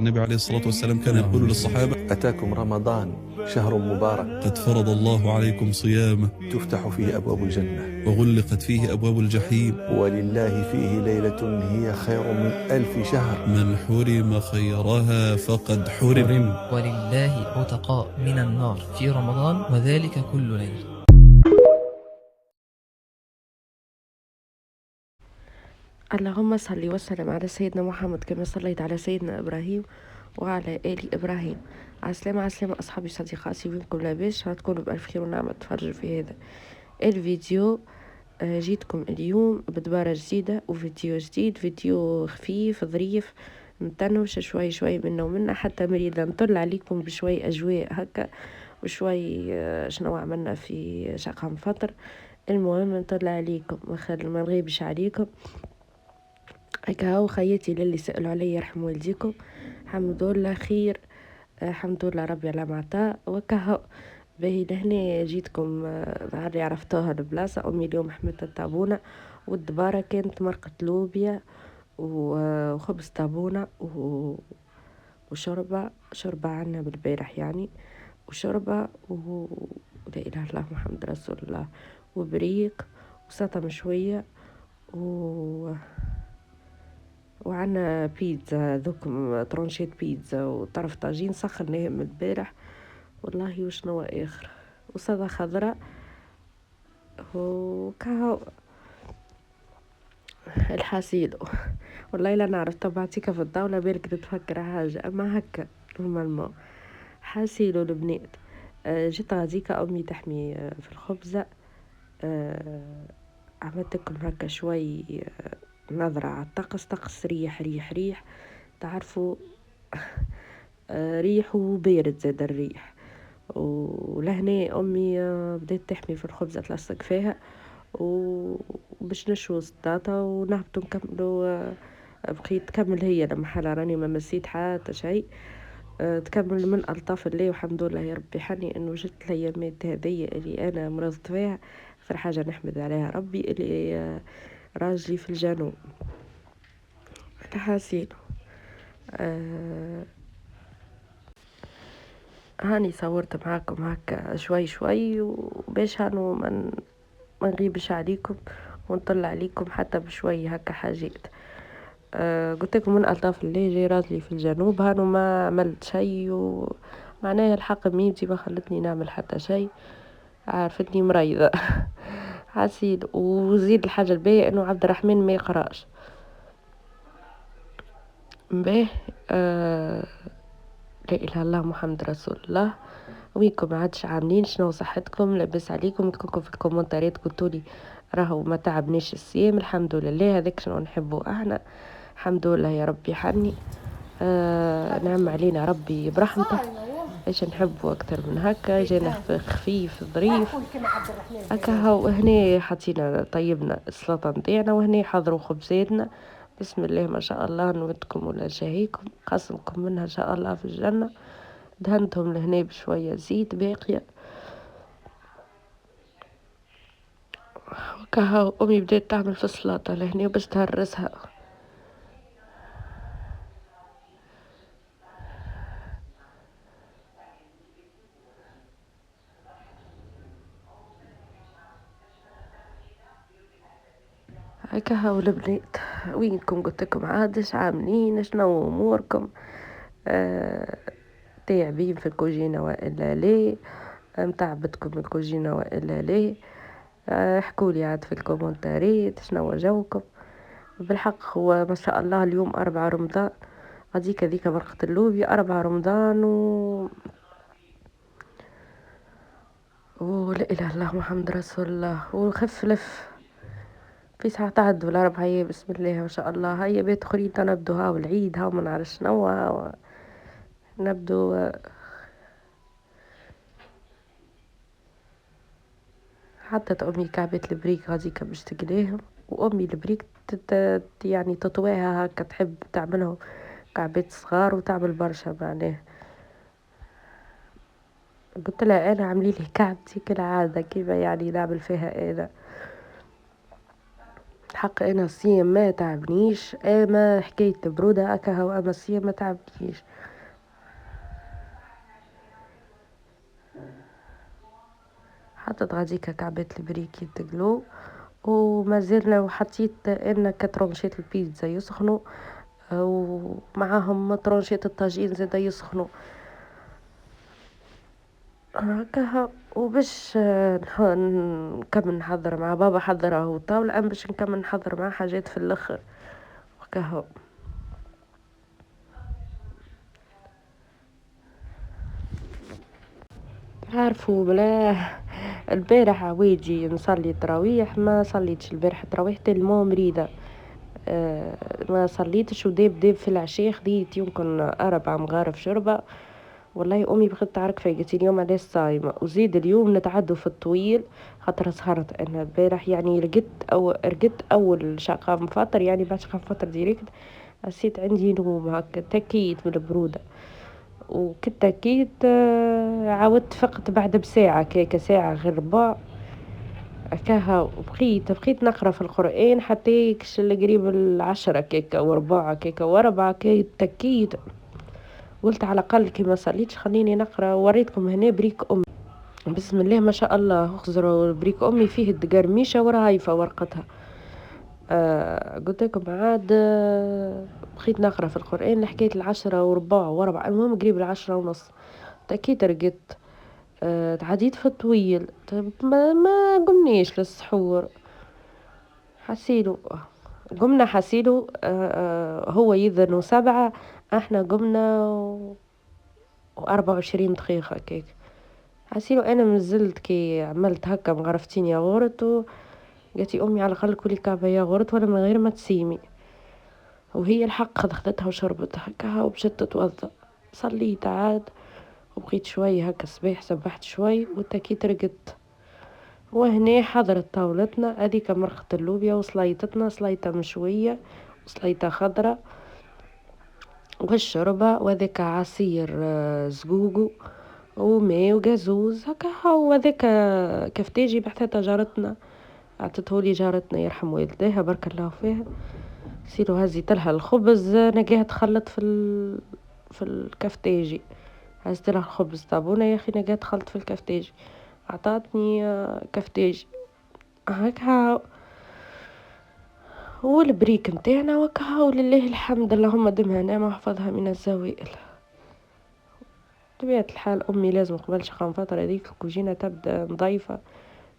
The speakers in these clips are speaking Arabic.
النبي عليه الصلاة والسلام كان يقول للصحابة: أتاكم رمضان شهر مبارك قد فرض الله عليكم صيامه تفتح فيه أبواب الجنة وغلقت فيه أبواب الجحيم ولله فيه ليلة هي خير من 1000 شهر. من حرم خيرها فقد حرم. ولله عتقاء من النار في رمضان وذلك كل ليلة. اللهم صل وسلم على سيدنا محمد كما صليت على سيدنا إبراهيم وعلى آل إبراهيم. عسلامة عسلامة أصحابي صديقاتي، وينكم لاباس؟ تكونوا بألف خير ونعمة تفرجوا في هذا الفيديو. جيتكم اليوم بدبارة جديدة وفيديو جديد، فيديو خفيف ظريف نتنوش شوي شوي منا ومنا حتى مريضة نطل عليكم بشوي أجواء هكا وشوي شنو عملنا في شقة مفطر. المهم نطل عليكم ما نغيبش عليكم. هكا هو خياتي للي سألوا علي يرحم والديكم، الحمد لله خير، الحمد لله ربي على ما عطاه. وكهو باهي لهنا جيتكم نهار اللي عرفتوها البلاصة. أمي اليوم حملت الطابونة والدبارة كانت مرقة لوبيا وخبز طابونة شوربة عنا بالبارح يعني، وشوربة لا إله إلا الله محمد رسول الله، وبريق وسلطة مشوية وعنا بيتزا، ذوك طرونشيت بيتزا وطرف طاجين سخناه من البارح والله. وشنو اخر وسلطة خضراء وكهو الحاسيلو. والله لا نعرف طبعتك في الدولة بالك تفكر حاجة اما هكا نورمالمون حاسيلو البنات. جيت غاديك امي تحمي في الخبزة، عملت لكم هكا شوي نظرة على الطقس، طقس ريح ريح ريح تعرفوا. ريح وبارد زاد الريح. ولهنا امي بدات تحمي في الخبزة تلصق فيها وباش نشوي السطاطة ونهبطوا نكملوا. بقيت تكمل هي لما حلا راني ما مسيت حتى شيء. تكمل من الطاف الله والحمد لله يا ربي حني انه جت الايامات هذيا اللي انا مرضت فيها. اكثر حاجه نحمد عليها ربي اللي راجلي في الجنوب الحاسين. هاني صورت معاكم هكا شوي شوي وباش هانو ما نغيبش عليكم ونطلع عليكم حتى بشوي هكا حاجات. قلت لكم من الطاف اللي جاي راسلي في الجنوب هانو ما عملت شيء، ومعناها الحق ميمتي ما خلتني نعمل حتى شيء، عرفتني مريضة. حاسين. وزيد الحاجة الباقية انه عبد الرحمن ما يقراش به. لا اله الا الله محمد رسول الله. وينكم عادش عاملين؟ شنو صحتكم؟ لاباس عليكم؟ كلكم في الكومنتاريات قلتولي راهو ما تعبنيش الصيام، الحمد لله هذاك شنو نحبه احنا، الحمد لله يا ربي حني. نعم علينا ربي برحمته، ايش نحبه اكثر من هكا؟ جينا خفيف ظريف هكا. هاو هنا حطينا طيبنا السلطه نتاعنا وهنا حضروا خبزاتنا. بسم الله ما شاء الله، نودكم ولا شهيكم قسمكم منها ان شاء الله في الجنه. دهنتهم لهنا بشويه زيت باقيه وكهو. امي بدات تعمل في السلطه لهنا باش تهرسها. هكا هاو البنات، وينكم؟ قلتلكم عادش عاملين؟ شنو اموركم؟ تاعبين في الكوجينة والا ليه؟ متعبتكم الكوجينة والا ليه؟ احكولي عاد في الكومنتاريات شنو جوكم. بالحق هو ما شاء الله اليوم 4 رمضان، هذيك مرقة اللوبيا 4 رمضان ولا اله الا الله محمد رسول الله. وخف لف في ساعة تعد ولا 4 أيام، بسم الله ما شاء الله. هيا بيت اخرين نبدو هاو العيد هاو ما نعرف شنو نبدو. حطت امي كعبات البريك غاديكا باش تقليهم، وامي البريك يعني تطويها هكا تحب تعملهم كعبات صغار وتعمل برشا معناه. قلت لها انا عملي لي كعبتي كالعاده كيما يعني نعمل فيها انا. الحق انا الصيام ما تعبنيش، اما حكاية برودة هكا هو، اما الصيام ما تعبنيش. حطيت غاديكا كعبات البريكي تقلو، وما زلنا وحطيت ان كترونشيت البيتزا يسخنوا، ومعاهم طرونشيت الطاجين زادا يسخنوا هكاها. وباش نكمل نحضر مع بابا، حضره الطاولة، أنا باش نكمل نحضر مع حاجات في الآخر وكهو. عارفوا بلا البارح عويجي نصلي التراويح، ما صليتش البارح التراويح الماما مريضة، ما صليتش، وديب في العشاء خديت يمكن 4 مغارف شربة. والله امي بغت تعرك فيا، قالت لي اليوم علاش صايمه، وزيد اليوم نتعدوا في الطويل، خاطر سهرت انا البارح يعني، رقدت اول شقه مفطر، يعني بعد شقه مفطر ديريكت حسيت عندي نوم هكا، تكيت من البروده، وكنت تكيت عاودت فقت بعد بساعه كيكه، ساعه غير ربع هكاها. بقيت نقرا في القران حتى كش قريب 10 كيكه وربع كيكه وربع كي تكيت. قلت على الأقل كي ما صليتش خليني نقرأ، وريتكم هنا بريك أمي بسم الله ما شاء الله، اخزروا بريك أمي فيه الدقرميشة ورايفة ورقتها. قلت لكم عاد بقيت نقرأ في القرآن لحكاية 10 وربع المهم قريب 10:30 تأكيد رقدت. تعديت في الطويل، ما قمنيش للسحور، حسيلو قمنا حسيلو هو يذنوا 7، احنا قمنا 24 دقيقة كيك. حسيلو انا منزلت كي عملت هكا مغرفتين ياغورت، قالت لي امي على الاقل كلي كعبة ياغورت ولا من غير ما تسيمي، وهي الحق خذتها وشربت هكا ومشيت تتوضا. صليت عاد وبقيت شوي هكا الصباح سبحت شوي وتكيت رقدت. وهنا حضرت طاولتنا هذيك مرقة اللوبيا وسليطتنا، سليطة مشوية وسليطة خضرة والشربة، وذاك عصير زقوقو وماء وجازوز هكا، وذاك كفتاجي بحثتها جارتنا، عطتهولي جارتنا يرحم والديها بارك الله فيها. سيرو هزيت لها الخبز نلقاها تخلط في الكفتاجي، هزت لها الخبز طابونة يا اخي نلقاها تخلط في الكفتاجي، عطاتني كفتاجي هكا. والبريك متاعنا وكا، ولله الحمد اللهم دمها نعمة وحفظها من الزوائل. بطبيعة الحال أمي لازم قبل شقة فترة هذيك الكوجينة تبدا نظيفة،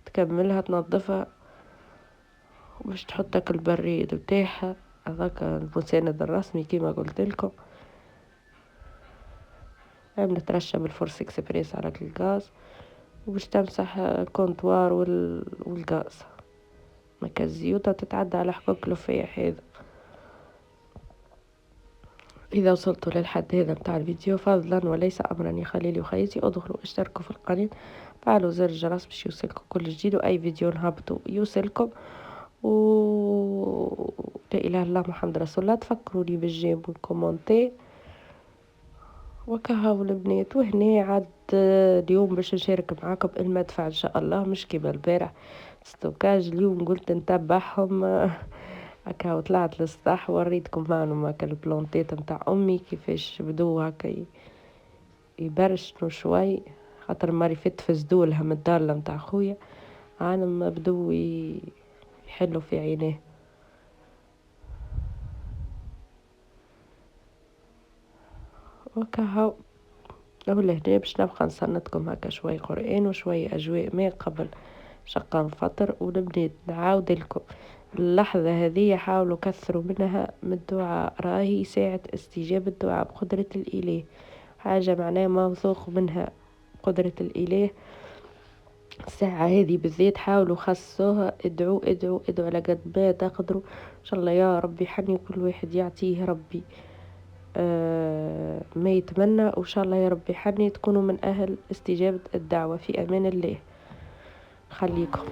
تكملها تنظفها باش تحطك البريد بتاعها، هذاك المساند الرسمي كيما قلت لكم. عملت رشة بالفورس اكسبريس على الغاز، وباش تمسح الكونتوار والغاز، مكا الزيوتة تتعدى على حقوق الفيح هذا. إذا وصلتوا للحد هذا متاع الفيديو فضلا وليس أمرا يا خليلي وخيتي، ادخلوا اشتركوا في القناة، فعلوا زر الجرس باش يوصلكم كل جديد، وأي فيديو نهبطوا يوصلكم. لا إله إلا الله محمد رسول الله. تفكروني بالجيم والكومنتي وكهو البنات. وهنا عاد اليوم باش نشارك معاكم المدفع إن شاء الله، مش كيما البارح ستوكاج، اليوم قلت نتبعهم هكا وطلعت للسطح وريتكم معهم هكا البلونتيت متاع امي كيفاش بدو هكا يبرشنوا شوي، خاطر مري فت فزدوا لها من الدارة متاع خويا، عالم بدو يحلوا في عينيه. وكهو ولا هنا باش نبقى نسندكم هكا شوي قرآن وشوي أجواء ما قبل شقة الفطر. والبنات نعاود لكم اللحظة هذه حاولوا كثروا منها من الدعاء، راهي ساعة استجابة الدعاء بقدرة الإله، حاجة معناها موثوق منها قدرة الإله. الساعة هذه بالذات حاولوا خصوها، ادعوا ادعوا ادعوا على قد ما تقدروا إن شاء الله يا ربي حني كل واحد يعطيه ربي ما يتمنى، وإن شاء الله يا ربي حني تكونوا من أهل استجابة الدعوة. في أمان الله، خليكم.